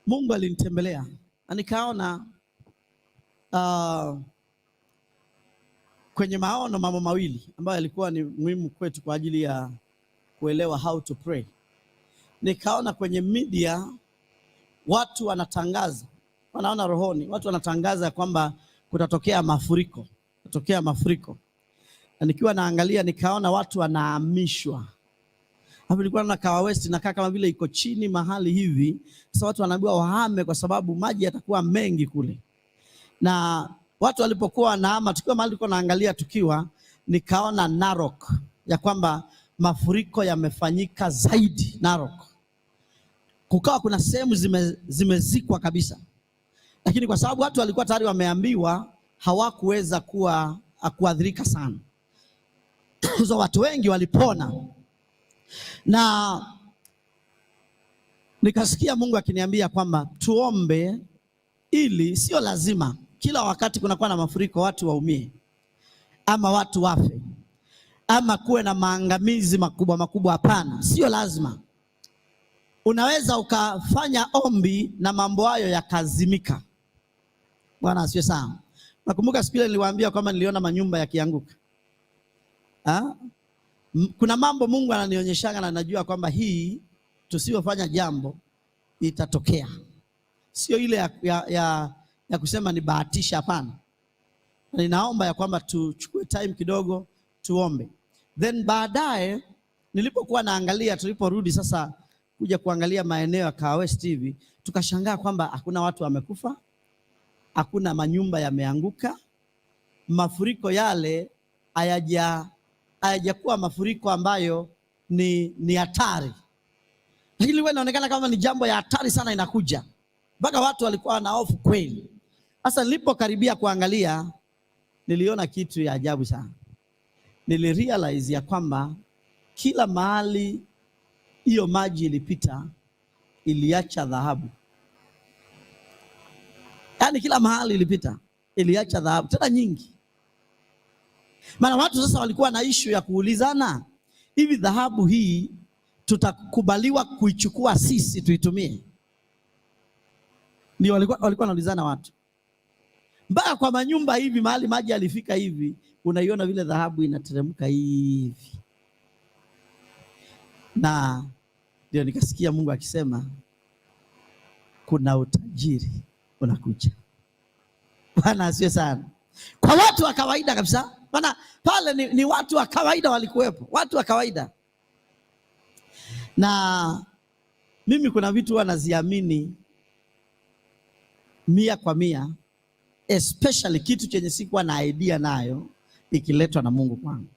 Mungu alinitembelea na nikaona kwenye maono mambo mawili ambayo yalikuwa ni muhimu kwetu kwa ajili ya kuelewa how to pray. Nikaona kwenye media watu wanatangaza, wanaona rohoni, watu wanatangaza kwamba kutatokea mafuriko, Na nikiwa naangalia nikaona watu wanahamishwa. Hapo nilikuwa na Kawa West nakaa kama vile iko chini mahali hivi. Sasa watu wanaambiwa wahame kwa sababu maji yatakuwa mengi kule. Na watu walipokuwa wanahama, tukiwa mahali tulikuwa naangalia nikaona Narok, ya kwamba mafuriko yamefanyika zaidi Narok. Kukawa kuna sehemu zimezikwa kabisa. Lakini kwa sababu watu walikuwa tayari wameambiwa, hawakuweza kuadhirika sana. So watu wengi walipona. Na nikasikia Mungu akiniambia kwamba tuombe, ili sio lazima kila wakati kunakuwa na mafuriko watu waumie ama watu wafe ama kuwe na maangamizi makubwa. Hapana, sio lazima. Unaweza ukafanya ombi na mambo hayo yakazimika. Bwana asifiwe sana. Nakumbuka siku ile niliwaambia kwamba niliona manyumba yakianguka. Kuna mambo Mungu ananionyeshaga na najua kwamba hii tusiyofanya jambo itatokea. Sio ile ya kusema ni bahatisha, hapana. Ninaomba ya kwamba tuchukue time kidogo tuombe. Then baadaye nilipokuwa naangalia, tuliporudi sasa kuja kuangalia maeneo ya Kawa West TV, tukashangaa kwamba hakuna watu wamekufa, hakuna manyumba yameanguka. Mafuriko yale hayajakuwa mafuriko ambayo ni hatari. Lakini wewe inaonekana kama ni jambo ya hatari sana inakuja. Mpaka watu walikuwa na hofu kweli. Sasa nilipokaribia kuangalia, niliona kitu ya ajabu sana. Nilirealize ya kwamba kila mahali hiyo maji ilipita iliacha dhahabu. Yaani kila mahali ilipita iliacha dhahabu, tena nyingi. Maana watu sasa walikuwa na issue ya kuulizana, hivi dhahabu hii tutakubaliwa kuichukua sisi tuitumie? Ndio walikuwa wanaulizana watu. Mpaka kwa manyumba hivi, mahali maji alifika hivi, unaiona vile dhahabu inateremka hivi. Na ndio nikasikia Mungu akisema kuna utajiri unakuja. Bwana asifiwe sana. Kwa watu wa kawaida kabisa. Maana pale ni watu wa kawaida walikuwepo, watu wa kawaida. Na mimi kuna vitu huwa naziamini 100%, especially kitu chenye sikuwa na idea nayo ikiletwa na Mungu kwangu.